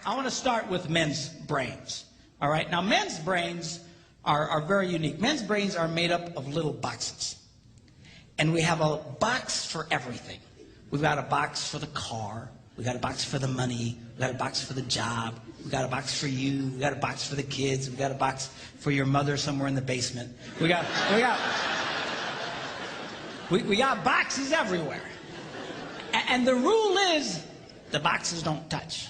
I want to start with men's brains. All right? Now, men's brains are very unique. Men's brains are made up of little boxes. And we have a box for everything. We've got a box for the car. We've got a box for the money. We've got a box for the job. We've got a box for you. We've got a box for the kids. We've got a box for your mother somewhere in the basement. We got boxes everywhere. And the rule is, the boxes don't touch.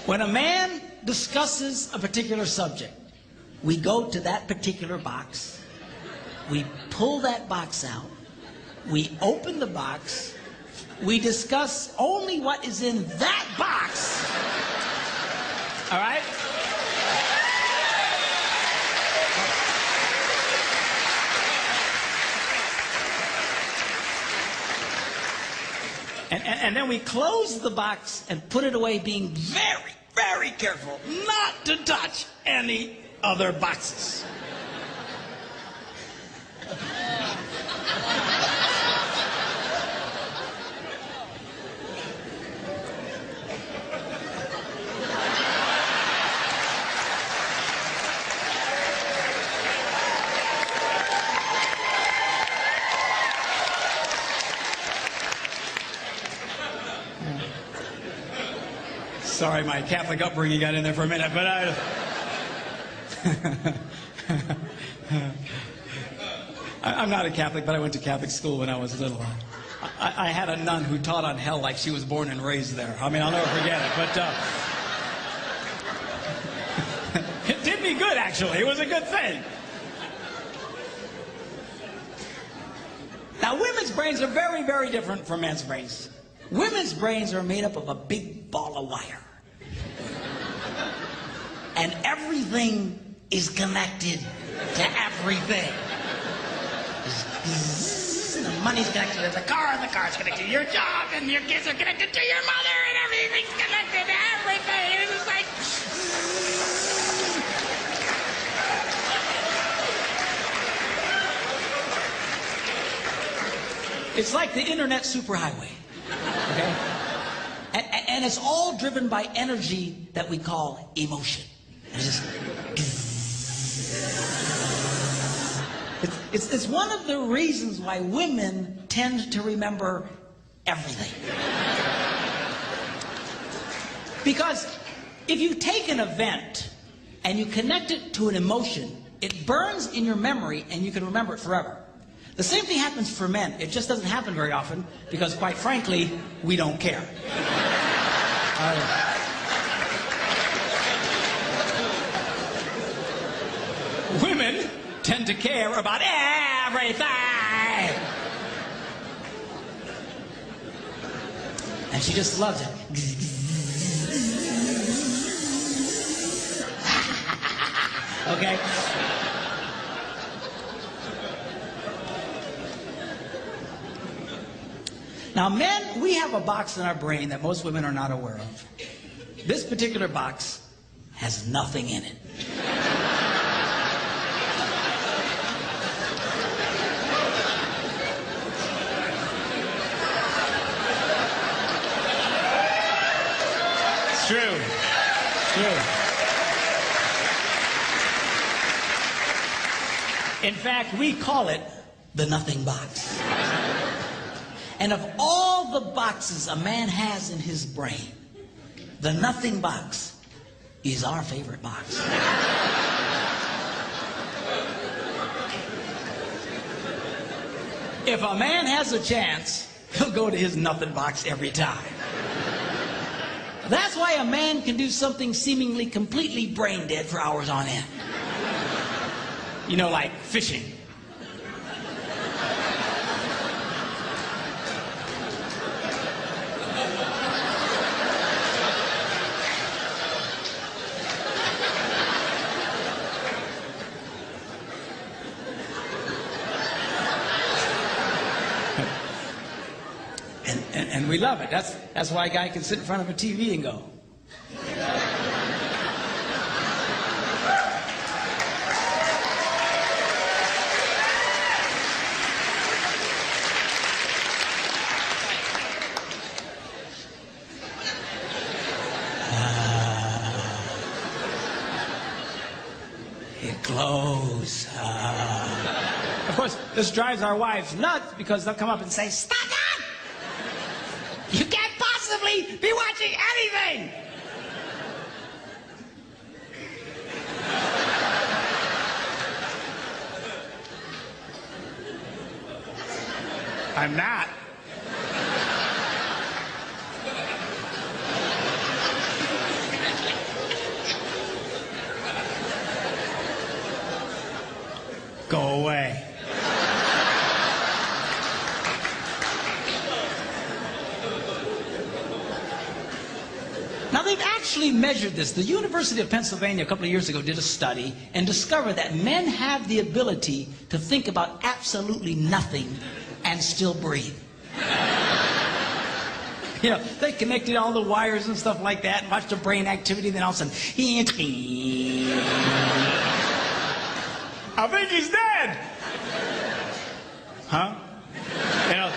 When a man discusses a particular subject, we go to that particular box, we pull that box out, we open the box, we discuss only what is in that box. All right? And then we close the box and put it away, being very, very careful not to touch any other boxes. Sorry, my Catholic upbringing got in there for a minute, but I'm not a Catholic, but I went to Catholic school when I was little. I had a nun who taught on hell like she was born and raised there. I mean, I'll never forget it, but it did me good, actually. It was a good thing. Now, women's brains are very, very different from men's brains. Women's brains are made up of a big ball of wire. And everything is connected to everything. The money's connected to the car, and the car's connected to your job, and your kids are connected to your mother, and everything's connected to everything. It's just like... It's like the internet superhighway. Okay? And it's all driven by energy that we call emotion. It's one of the reasons why women tend to remember everything. Because if you take an event and you connect it to an emotion, it burns in your memory and you can remember it forever. The same thing happens for men. It just doesn't happen very often because, quite frankly, we don't care. Women tend to care about everything. And she just loves it. Okay? Now, men, we have a box in our brain that most women are not aware of. This particular box has nothing in it. It's true. It's true. In fact, we call it the nothing box. And of all the boxes a man has in his brain, the nothing box is our favorite box. If a man has a chance, he'll go to his nothing box every time. That's why a man can do something seemingly completely brain dead for hours on end. You know, like fishing. And we love it. That's why a guy can sit in front of a TV and go. It glows. Of course, this drives our wives nuts because they'll come up and say, "Stop that! You can't possibly be watching anything!" I'm not. Go away. Now, they've actually measured this. The University of Pennsylvania a couple of years ago did a study and discovered that men have the ability to think about absolutely nothing and still breathe. You know, they connected all the wires and stuff like that and watched the brain activity, then all of a sudden, I think he's dead. Huh? You know,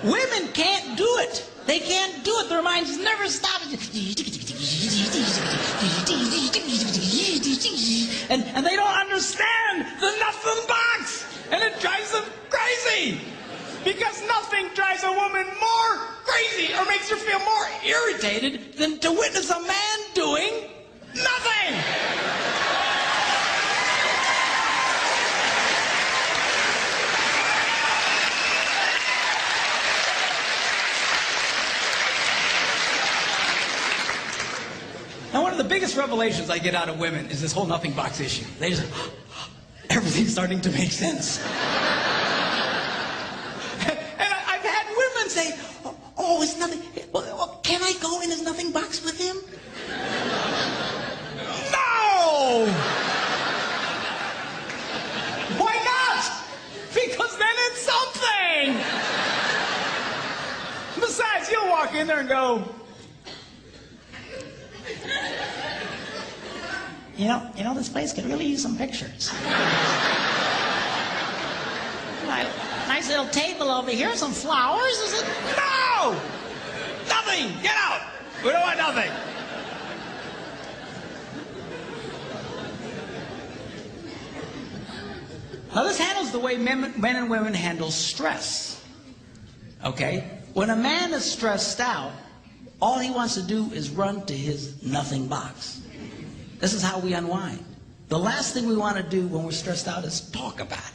women can't do it. They can't do it. Their minds never stop. And they don't understand the nothing box. And it drives them crazy. Because nothing drives a woman more crazy or makes her feel more irritated than to witness a man doing nothing. Now, one of the biggest revelations I get out of women is this whole nothing box issue. They just, everything's starting to make sense. And I've had women say, "Oh, it's nothing. Well, can I go in his nothing box with him?" No! Why not? Because then it's something. Besides, you'll walk in there and go, You know, this place could really use some pictures. Nice little table over here, some flowers. Is it? No! Nothing! Get out! We don't want nothing. Now, this handles the way men and women handle stress. Okay? When a man is stressed out, all he wants to do is run to his nothing box. This is how we unwind. The last thing we want to do when we're stressed out is talk about it.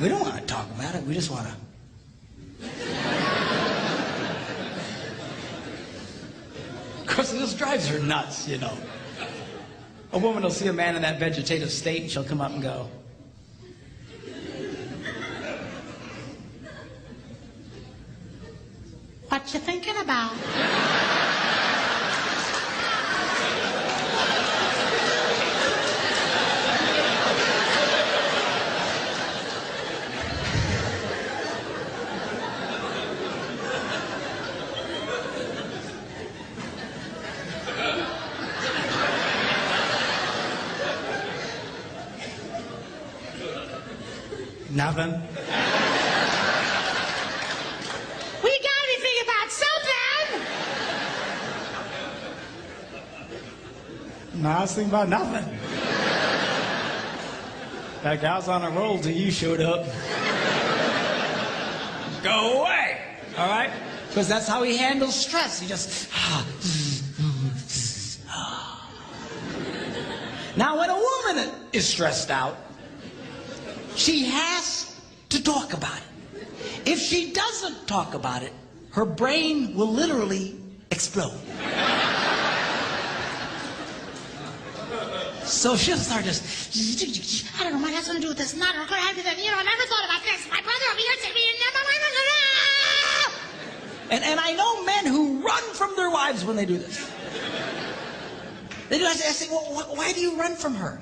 We don't want to talk about it. We just want to. Of course, this drives her nuts, you know. A woman will see a man in that vegetative state and she'll come up and go, "What you thinking about?" Nothing. We gotta be thinking about something. No, I was thinking about nothing. In fact, I was on a roll till you showed up. Go away. All right? Because that's how he handles stress. He just. Now, when a woman is stressed out, she has to talk about it. If she doesn't talk about it, her brain will literally explode. So she'll start just, "I don't know what that's going to do with this. Not going to have to do that. You know, I never thought about this. My brother over here said me and I know men who run from their wives when they do this. They do. I say, "Well, why do you run from her?"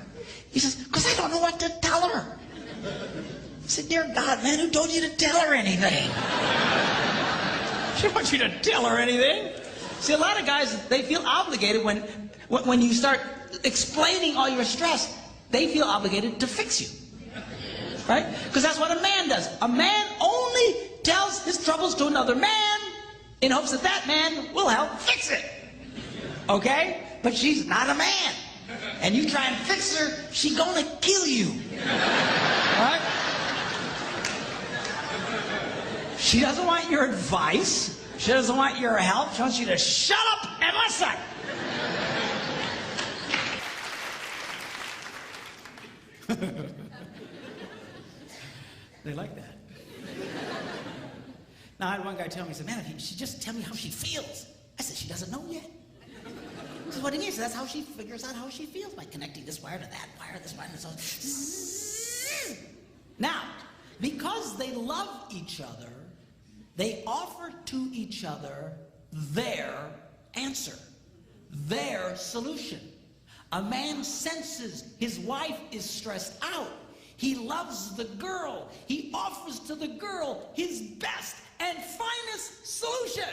He says, "Because I don't know what to tell her." I said, "Dear God, man, who told you to tell her anything?" She wants you to tell her anything. See, a lot of guys, they feel obligated when you start explaining all your stress, they feel obligated to fix you. Right? Because that's what a man does. A man only tells his troubles to another man in hopes that that man will help fix it. Okay? But she's not a man. and you try and fix her, she gonna kill you. Right? She doesn't want your advice. She doesn't want your help. She wants you to shut up and listen. They like that. Now, I had one guy tell me, he said, man, if she just tell me how she feels. I said, she doesn't know yet. This is what he means. So that's how she figures out how she feels, by connecting this wire to that wire, this wire, and so. Now, because they love each other, they offer to each other their answer, their solution. A man senses his wife is stressed out. He loves the girl. He offers to the girl his best and finest solution.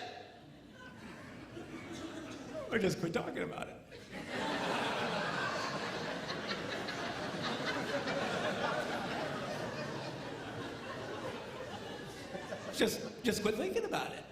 Or just quit talking about it. Just quit thinking about it.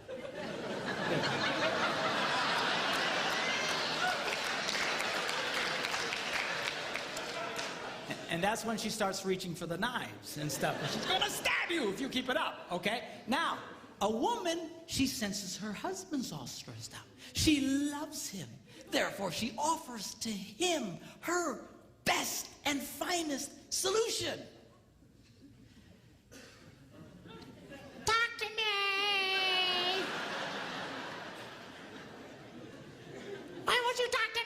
And that's when she starts reaching for the knives and stuff. And she's gonna stab you if you keep it up, okay? Now, a woman, she senses her husband's all stressed out. She loves him. Therefore, she offers to him her best and finest solution. Talk to me. Why won't you talk to me?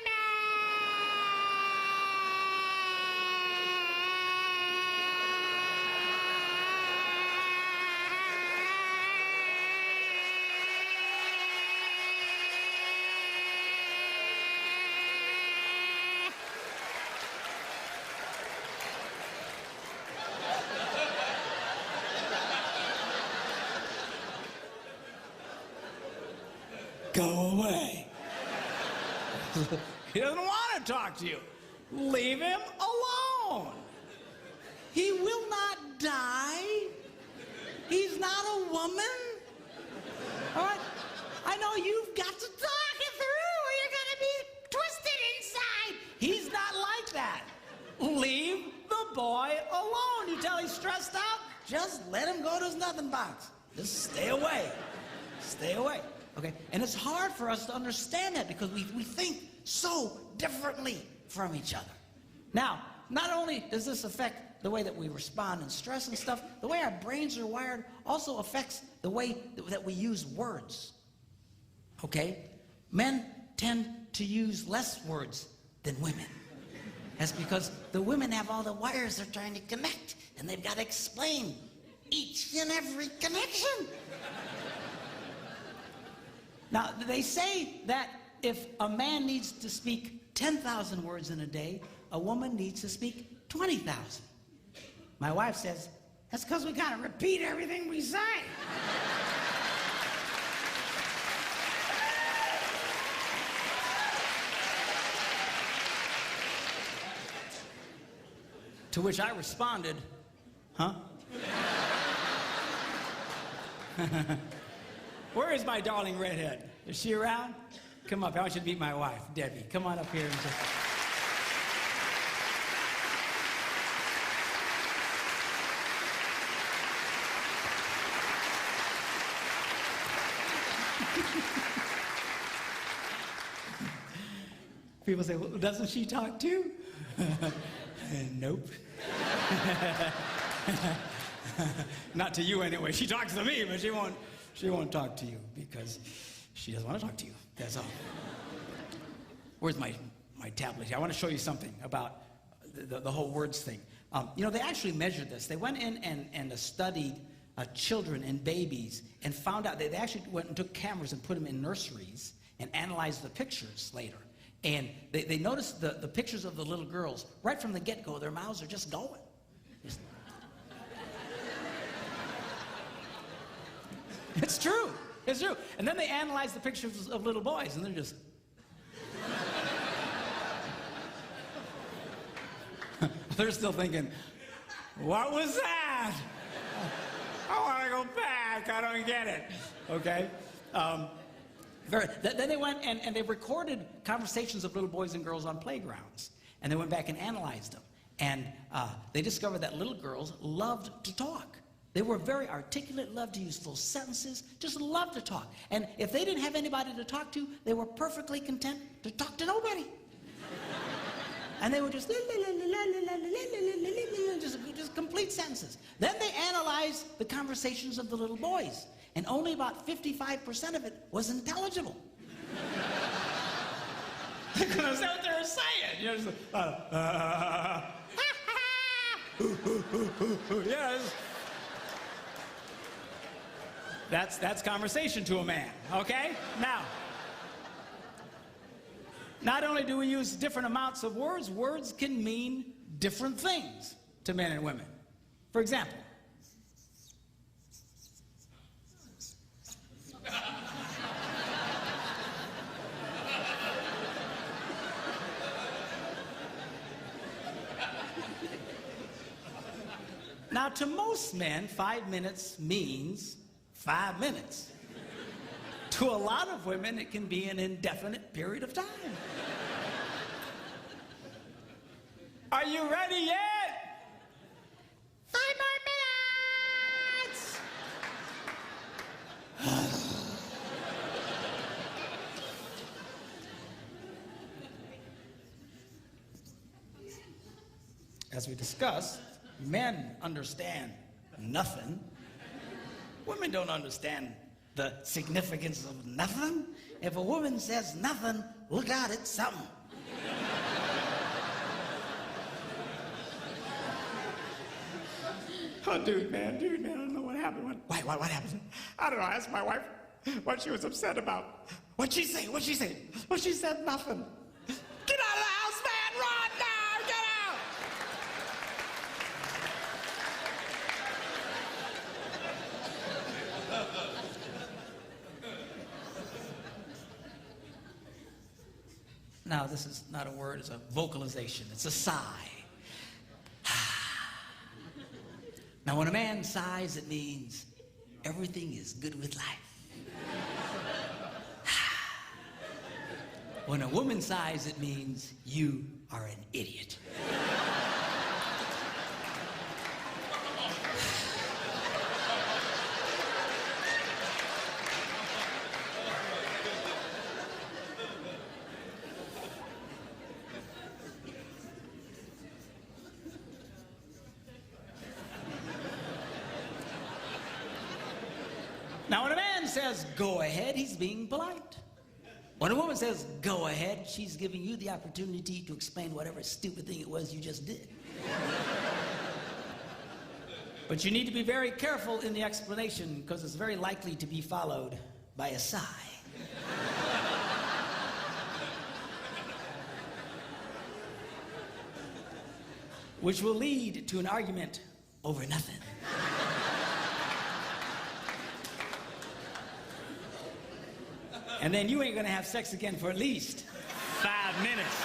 Go away. He doesn't want to talk to you. Leave him alone. He will not die. He's not a woman. All right? I know you've got to talk it through or you're going to be twisted inside. He's not like that. Leave the boy alone. You tell he's stressed out, just let him go to his nothing box. Just stay away. Stay away. Okay? And it's hard for us to understand that because we think so differently from each other. Now, not only does this affect the way that we respond in stress and stuff, the way our brains are wired also affects the way that we use words. Okay? Men tend to use less words than women. That's because the women have all the wires they're trying to connect, and they've got to explain each and every connection. Now, they say that if a man needs to speak 10,000 words in a day, a woman needs to speak 20,000. My wife says, that's because we gotta repeat everything we say. To which I responded, huh? Where is my darling redhead? Is she around? Come up. I want you to meet my wife, Debbie. Come on up here and just... People say, well, doesn't she talk too? Nope. Not to you anyway. She talks to me, but she won't talk to you because she doesn't want to talk to you. That's all. Where's my tablet here? I want to show you something about the whole words thing. You know, they actually measured this. They went in and studied children and babies and found out, they actually went and took cameras and put them in nurseries and analyzed the pictures later. And they noticed the pictures of the little girls. Right from the get-go, their mouths are just going. It's true. It's true. And then they analyzed the pictures of little boys, and they're just... They're still thinking, what was that? I want to go back. I don't get it. Okay? Then they went and they recorded conversations of little boys and girls on playgrounds. And they went back and analyzed them. And they discovered that little girls loved to talk. They were very articulate, loved to use full sentences, just loved to talk. And if they didn't have anybody to talk to, they were perfectly content to talk to nobody. And they were just complete sentences. Then they analyzed the conversations of the little boys, and only about 55% of it was intelligible. I couldn't understand what they were saying. You know, yes. That's conversation to a man, okay? Now, not only do we use different amounts of words, words can mean different things to men and women. For example, now to most men, 5 minutes means 5 minutes. To a lot of women, it can be an indefinite period of time. Are you ready yet? 5 more minutes! As we discussed, men understand nothing. Women don't understand the significance of nothing. If a woman says nothing, look out, it's something. Oh, dude, man, I don't know what happened. What happened? I don't know, I asked my wife what she was upset about. What'd she say? Well, she said nothing. Get out of the house, man, run now, get out! Now, this is not a word, it's a vocalization. It's a sigh. Now, when a man sighs, it means everything is good with life. When a woman sighs, it means you are an idiot. Now, when a man says, go ahead, he's being polite. When a woman says, go ahead, she's giving you the opportunity to explain whatever stupid thing it was you just did. But you need to be very careful in the explanation, because it's very likely to be followed by a sigh. Which will lead to an argument over nothing. And then you ain't gonna have sex again for at least 5 minutes.